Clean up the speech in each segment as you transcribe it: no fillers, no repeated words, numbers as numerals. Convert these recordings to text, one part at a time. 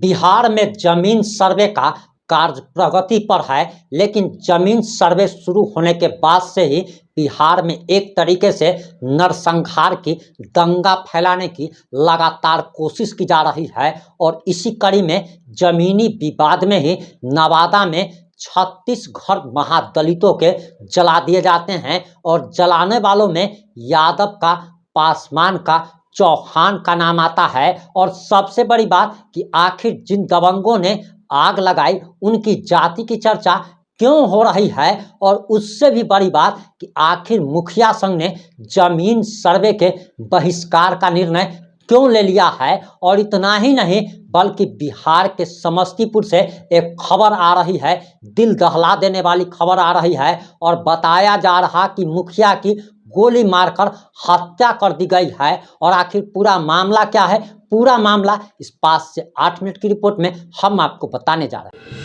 बिहार में जमीन सर्वे का कार्य प्रगति पर है, लेकिन जमीन सर्वे शुरू होने के बाद से ही बिहार में एक तरीके से नरसंहार की, दंगा फैलाने की लगातार कोशिश की जा रही है। और इसी कड़ी में जमीनी विवाद में ही नवादा में 36 घर महादलितों के जला दिए जाते हैं और जलाने वालों में यादव का, पासवान का, चौहान का नाम आता है। और सबसे बड़ी बात कि आखिर जिन दबंगों ने आग लगाई उनकी जाति की चर्चा क्यों हो रही है, और उससे भी बड़ी बात कि आखिर मुखिया संघ ने जमीन सर्वे के बहिष्कार का निर्णय क्यों ले लिया है। और इतना ही नहीं बल्कि बिहार के समस्तीपुर से एक खबर आ रही है, दिल दहला देने वाली खबर आ रही है, और बताया जा रहा कि मुखिया की गोली मारकर हत्या कर दी गई है। और आखिर पूरा मामला क्या है, पूरा मामला इस 5 से 8 मिनट की रिपोर्ट में हम आपको बताने जा रहे हैं।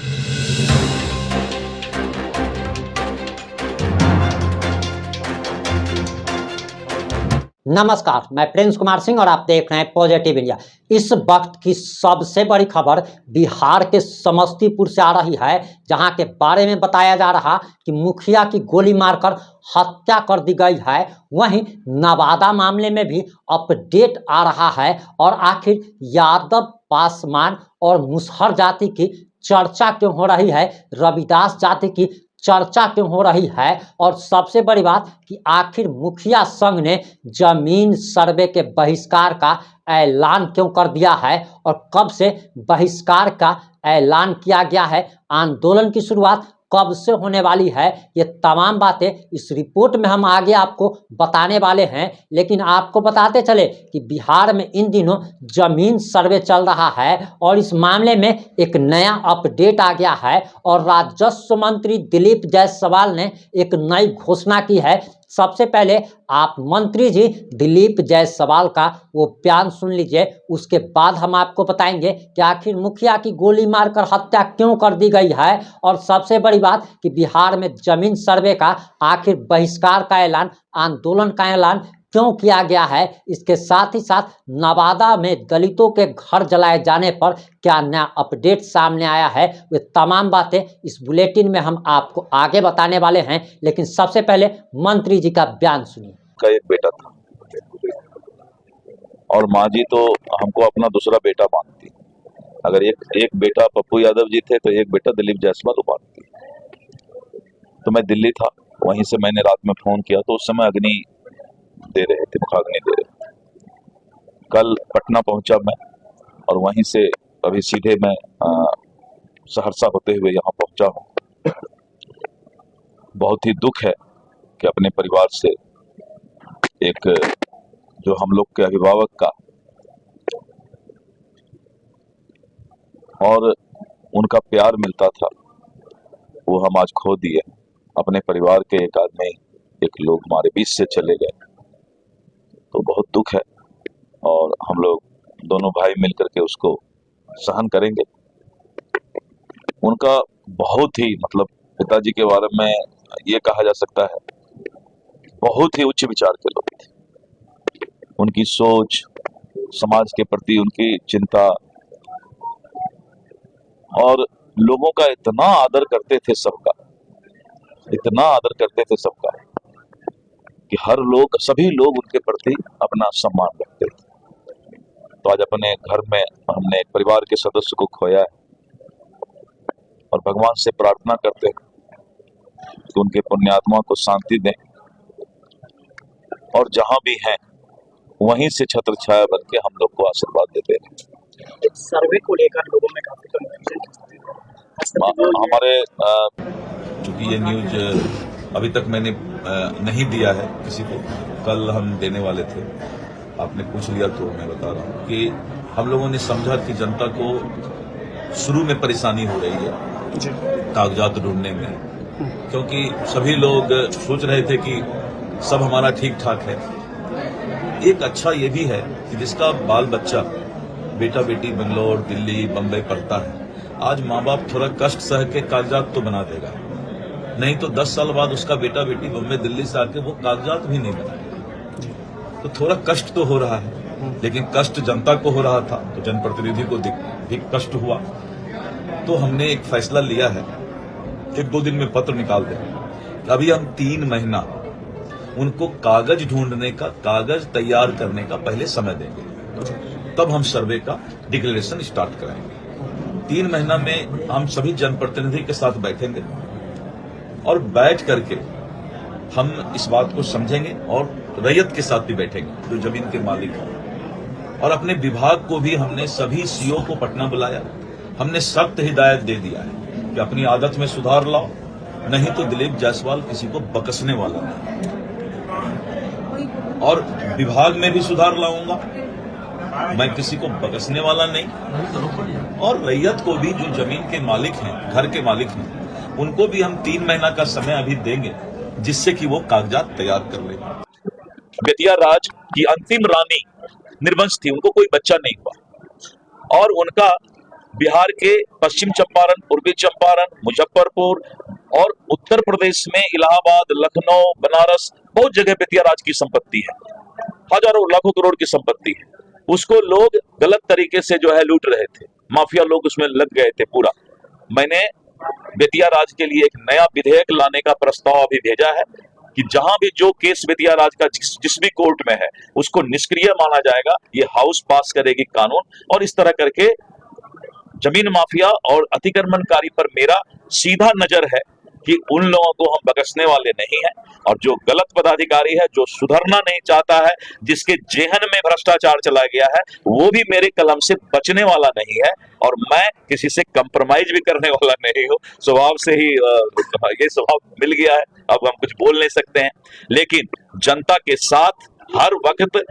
नमस्कार, मैं प्रिंस कुमार सिंह और आप देख रहे हैं पॉजिटिव इंडिया। इस वक्त की सबसे बड़ी खबर बिहार के समस्तीपुर से आ रही है, जहां के बारे में बताया जा रहा कि मुखिया की गोली मारकर हत्या कर दी गई है। वहीं नवादा मामले में भी अपडेट आ रहा है। और आखिर यादव, पासवान और मुसहर जाति की चर्चा क्यों हो रही है, रविदास जाति की चर्चा क्यों हो रही है, और सबसे बड़ी बात कि आखिर मुखिया संघ ने जमीन सर्वे के बहिष्कार का ऐलान क्यों कर दिया है, और कब से बहिष्कार का ऐलान किया गया है, आंदोलन की शुरुआत कब से होने वाली है, ये तमाम बातें इस रिपोर्ट में हम आगे आपको बताने वाले हैं। लेकिन आपको बताते चले कि बिहार में इन दिनों जमीन सर्वे चल रहा है और इस मामले में एक नया अपडेट आ गया है। और राजस्व मंत्री दिलीप जायसवाल ने एक नई घोषणा की है। सबसे पहले आप मंत्री जी दिलीप जायसवाल का वो बयान सुन लीजिए, उसके बाद हम आपको बताएंगे कि आखिर मुखिया की गोली मारकर हत्या क्यों कर दी गई है, और सबसे बड़ी बात कि बिहार में जमीन सर्वे का आखिर बहिष्कार का ऐलान, आंदोलन का ऐलान क्यों किया गया है। इसके साथ ही साथ नवादा में दलितों के घर जलाए जाने पर क्या नया अपडेट सामने आया है, वे तमाम बातें इस बुलेटिन में हम आपको आगे बताने वाले हैं। लेकिन सबसे पहले मंत्री जी का बयान सुनिए। का एक बेटा था और माँ जी तो हमको अपना दूसरा बेटा मानती। अगर एक बेटा पप्पू यादव जी थे तो एक बेटा दिलीप जायसवाल मानती। तो मैं दिल्ली था, वहीं से मैंने रात में फोन किया तो उस समय अग्नि दे रहे थे, मुखाग्नि दे रहे थे। कल पटना पहुंचा मैं और वहीं से अभी सीधे मैं सहरसा होते हुए यहाँ पहुंचा हूँ। बहुत ही दुख है कि अपने परिवार से एक जो हम लोग के अभिभावक का और उनका प्यार मिलता था वो हम आज खो दिए। अपने परिवार के एक आदमी, एक लोग हमारे बीच से चले गए, तो बहुत दुख है। और हम लोग दोनों भाई मिलकर के उसको सहन करेंगे। उनका बहुत ही पिताजी के बारे में ये कहा जा सकता है बहुत ही उच्च विचार के लोग थे। उनकी सोच, समाज के प्रति उनकी चिंता और लोगों का इतना आदर करते थे, सबका इतना आदर करते थे सबका कि सभी लोग उनके प्रति अपना सम्मान रखते थे। तो आज अपने घर में हमने एक परिवार के सदस्य को खोया है और भगवान से प्रार्थना करते हैं कि उनके पुण्यात्मा को शांति दें और जहां भी हैं वहीं से छत्र छाया बन के हम लोग को आशीर्वाद देते हैं। सर्वे को लेकर लोगों में काफी कंफ्यूजन हमारे चूंकि ये न्यूज अभी तक मैंने नहीं दिया है किसी को, कल हम देने वाले थे, आपने पूछ लिया तो मैं बता रहा हूँ कि हम लोगों ने समझा कि जनता को शुरू में परेशानी हो रही है कागजात ढूंढने में, क्योंकि सभी लोग सोच रहे थे कि सब हमारा ठीक ठाक है। एक अच्छा ये भी है कि जिसका बाल बच्चा, बेटा बेटी बेंगलोर, दिल्ली, बम्बई पढ़ता है, आज माँ बाप थोड़ा कष्ट सह के कागजात तो बना देगा, नहीं तो 10 साल बाद उसका बेटा बेटी बम्बई दिल्ली से आके वो कागजात भी नहीं बनाएगा। तो थोड़ा कष्ट तो हो रहा है, लेकिन कष्ट जनता को हो रहा था तो जनप्रतिनिधि को भी कष्ट हुआ। तो हमने एक फैसला लिया है, 1-2 दिन में पत्र निकाल दें कि अभी हम 3 महीना उनको कागज ढूंढने का, कागज तैयार करने का पहले समय देंगे, तब हम सर्वे का डिक्लेरेशन स्टार्ट कराएंगे। 3 महीना में हम सभी जनप्रतिनिधि के साथ बैठेंगे और बैठ करके हम इस बात को समझेंगे और रैयत के साथ भी बैठेंगे जो जमीन के मालिक हैं। और अपने विभाग को भी हमने सभी सीओ को पटना बुलाया, हमने सख्त हिदायत दे दिया है कि अपनी आदत में सुधार लाओ, नहीं तो दिलीप जायसवाल किसी को बकसने वाला नहीं। और विभाग में भी सुधार लाऊंगा, मैं किसी को बकसने वाला नहीं। और रैयत को भी, जो जमीन के मालिक हैं, घर के मालिक हैं, उनको भी हम 3 महीना का समय अभी देंगे जिससे कि वो कागजात तैयार कर ले। बेतिया राज की अंतिम रानी निर्वंश थी, उनको कोई बच्चा नहीं हुआ और उनका बिहार के पश्चिम चंपारण, पूर्वी चंपारण, मुजफ्फरपुर और उत्तर प्रदेश में इलाहाबाद, लखनऊ, बनारस, बहुत जगह बेतिया राज की संपत्ति है, हजारों लाखों करोड़ की संपत्ति है। उसको लोग गलत तरीके से जो है लूट रहे थे, माफिया लोग उसमें लग गए थे पूरा। मैंने बेतिया राज के लिए एक नया विधेयक लाने का प्रस्ताव अभी भेजा है कि जहां भी जो केस बेतिया राज का जिस भी कोर्ट में है उसको निष्क्रिय माना जाएगा। ये हाउस पास करेगी कानून और इस तरह करके जमीन माफिया और अतिक्रमणकारी पर मेरा सीधा नजर है कि उन लोगों को हम बख्शने वाले नहीं हैं। और जो गलत पदाधिकारी है, जो सुधरना नहीं चाहता है, जिसके जेहन में भ्रष्टाचार चला गया है, वो भी मेरे कलम से बचने वाला नहीं है। और मैं किसी से कंप्रोमाइज भी करने वाला नहीं हूँ। स्वभाव से ही ये स्वभाव मिल गया है, अब हम कुछ बोल नहीं सकते हैं। लेकिन जनता के साथ हर वक्त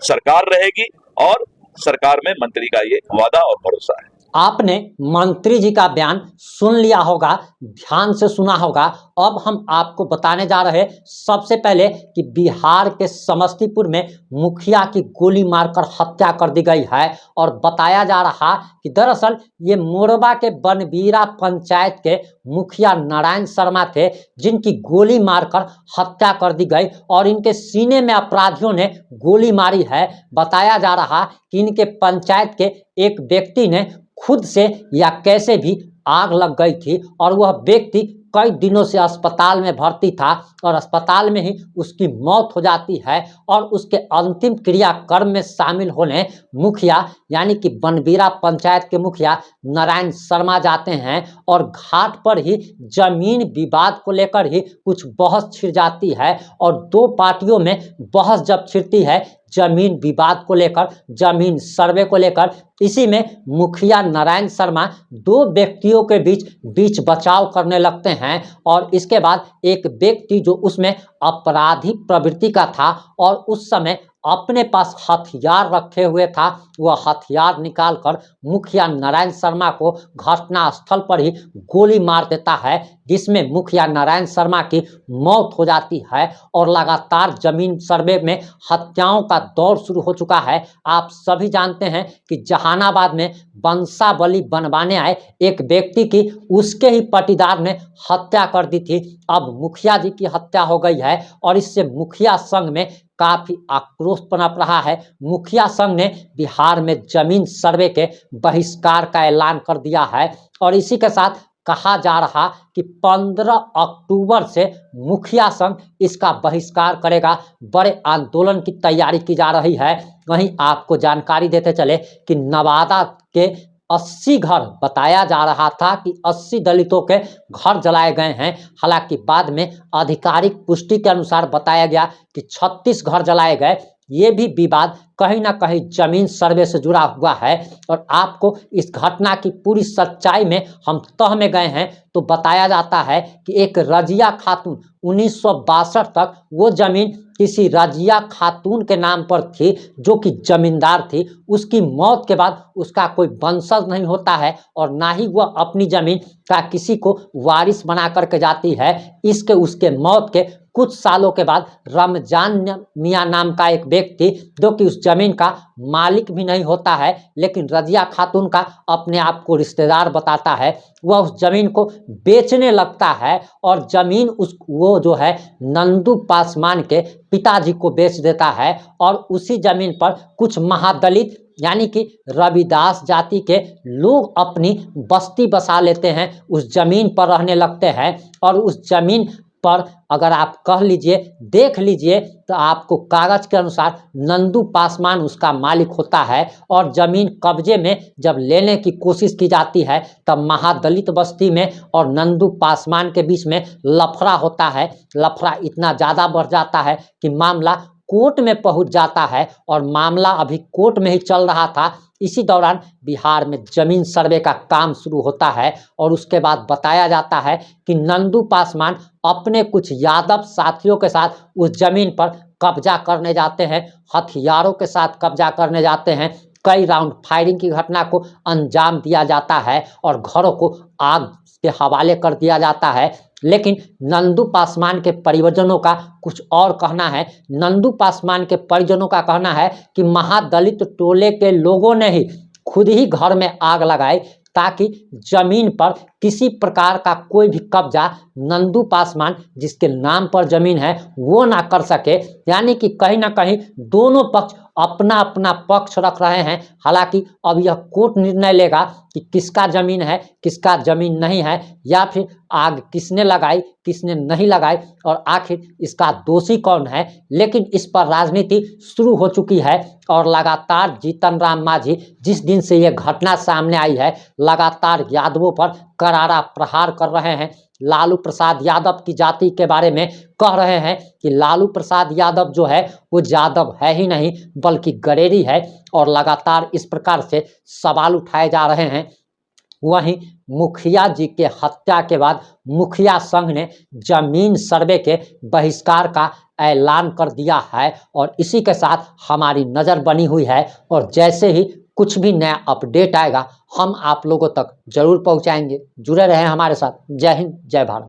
सरकार रहेगी और सरकार में मंत्री का ये वादा और भरोसा है। आपने मंत्री जी का बयान सुन लिया होगा, ध्यान से सुना होगा। अब हम आपको बताने जा रहे हैं सबसे पहले कि बिहार के समस्तीपुर में मुखिया की गोली मारकर हत्या कर दी गई है। और बताया जा रहा कि दरअसल ये मोरबा के बनबीरा पंचायत के मुखिया नारायण शर्मा थे, जिनकी गोली मारकर हत्या कर दी गई और इनके सीने में अपराधियों ने गोली मारी है। बताया जा रहा कि इनके पंचायत के एक व्यक्ति ने खुद से या कैसे भी आग लग गई थी और वह व्यक्ति कई दिनों से अस्पताल में भर्ती था और अस्पताल में ही उसकी मौत हो जाती है। और उसके अंतिम क्रियाक्रम में शामिल होने मुखिया यानी कि बनबीरा पंचायत के मुखिया नारायण शर्मा जाते हैं और घाट पर ही जमीन विवाद को लेकर ही कुछ बहस छिड़ जाती है। और 2 पार्टियों में बहस जब छिड़ती है जमीन विवाद को लेकर, जमीन सर्वे को लेकर, इसी में मुखिया नारायण शर्मा 2 व्यक्तियों के बीच बचाव करने लगते हैं। और इसके बाद एक व्यक्ति जो उसमें अपराधी प्रवृत्ति का था और उस समय अपने पास हथियार रखे हुए था, वह हथियार निकालकर मुखिया नारायण शर्मा को घटनास्थल पर ही गोली मार देता है, जिसमें मुखिया नारायण शर्मा की मौत हो जाती है। और लगातार जमीन सर्वे में हत्याओं का दौर शुरू हो चुका है। आप सभी जानते हैं कि जहानाबाद में वंशावली बनवाने आए एक व्यक्ति की उसके ही पटीदार ने हत्या कर दी थी। अब मुखिया जी की हत्या हो गई है और इससे मुखिया संघ में काफी आक्रोश पनप रहा है। मुखिया संघ ने बिहार में जमीन सर्वे के बहिष्कार का ऐलान कर दिया है और इसी के साथ कहा जा रहा कि 15 अक्टूबर से मुखिया संघ इसका बहिष्कार करेगा। बड़े आंदोलन की तैयारी की जा रही है। वहीं आपको जानकारी देते चले कि नवादा के 80 घर बताया जा रहा था कि 80 दलितों के घर जलाए गए हैं। हालांकि बाद में आधिकारिक पुष्टि के अनुसार बताया गया कि 36 घर जलाए गए। ये भी विवाद कहीं ना कहीं जमीन सर्वे से जुड़ा हुआ है। और आपको इस घटना की पूरी सच्चाई में हम तह में गए हैं तो बताया जाता है कि एक रजिया खातून 1962 तक वो जमीन किसी रजिया खातून के नाम पर थी, जो कि जमींदार थी। उसकी मौत के बाद उसका कोई वंशज नहीं होता है और ना ही वह अपनी जमीन का किसी को वारिस बना करके जाती है। इसके उसके मौत के कुछ सालों के बाद रमजान मियां नाम का एक व्यक्ति, जो कि उस जमीन का मालिक भी नहीं होता है, लेकिन रजिया खातून का अपने आप को रिश्तेदार बताता है। वह उस जमीन को बेचने लगता है और जमीन वो जो है नंदू पासवान के पिताजी को बेच देता है और उसी जमीन पर कुछ महादलित यानी कि रविदास जाति के लोग अपनी बस्ती बसा लेते हैं, उस जमीन पर रहने लगते हैं। और उस जमीन पर अगर आप कह लीजिए, देख लीजिए, तो आपको कागज के अनुसार नंदू पासवान उसका मालिक होता है। और जमीन कब्जे में जब लेने की कोशिश की जाती है तब महादलित बस्ती में और नंदू पासवान के बीच में लफड़ा होता है। लफड़ा इतना ज़्यादा बढ़ जाता है कि मामला कोर्ट में पहुंच जाता है और मामला अभी कोर्ट में ही चल रहा था। इसी दौरान बिहार में जमीन सर्वे का काम शुरू होता है और उसके बाद बताया जाता है कि नंदू पासवान अपने कुछ यादव साथियों के साथ उस जमीन पर कब्जा करने जाते हैं, हथियारों के साथ कब्जा करने जाते हैं। कई राउंड फायरिंग की घटना को अंजाम दिया जाता है और घरों को आग के हवाले कर दिया जाता है। लेकिन नंदू पासवान के परिजनों का कुछ और कहना है। नंदू पासवान के परिजनों का कहना है कि महादलित टोले के लोगों ने ही खुद ही घर में आग लगाई ताकि जमीन पर किसी प्रकार का कोई भी कब्जा नंदू पासवान जिसके नाम पर जमीन है वो ना कर सके। यानी कि कहीं ना कहीं दोनों पक्ष अपना अपना पक्ष रख रहे हैं। हालांकि अब यह कोर्ट निर्णय लेगा कि किसका जमीन है, किसका जमीन नहीं है, या फिर आग किसने लगाई, किसने नहीं लगाई और आखिर इसका दोषी कौन है। लेकिन इस पर राजनीति शुरू हो चुकी है और लगातार जीतन राम मांझी जिस दिन से यह घटना सामने आई है लगातार यादवों पर करारा प्रहार कर रहे हैं। लालू प्रसाद यादव की जाति के बारे में कह रहे हैं कि लालू प्रसाद यादव जो है वो यादव है ही नहीं बल्कि गडेरी है और लगातार इस प्रकार से सवाल उठाए जा रहे हैं। वहीं मुखिया जी के हत्या के बाद मुखिया संघ ने जमीन सर्वे के बहिष्कार का ऐलान कर दिया है और इसी के साथ हमारी नज़र बनी हुई है और जैसे ही कुछ भी नया अपडेट आएगा हम आप लोगों तक जरूर पहुंचाएंगे। जुड़े रहें हमारे साथ। जय हिंद, जय भारत।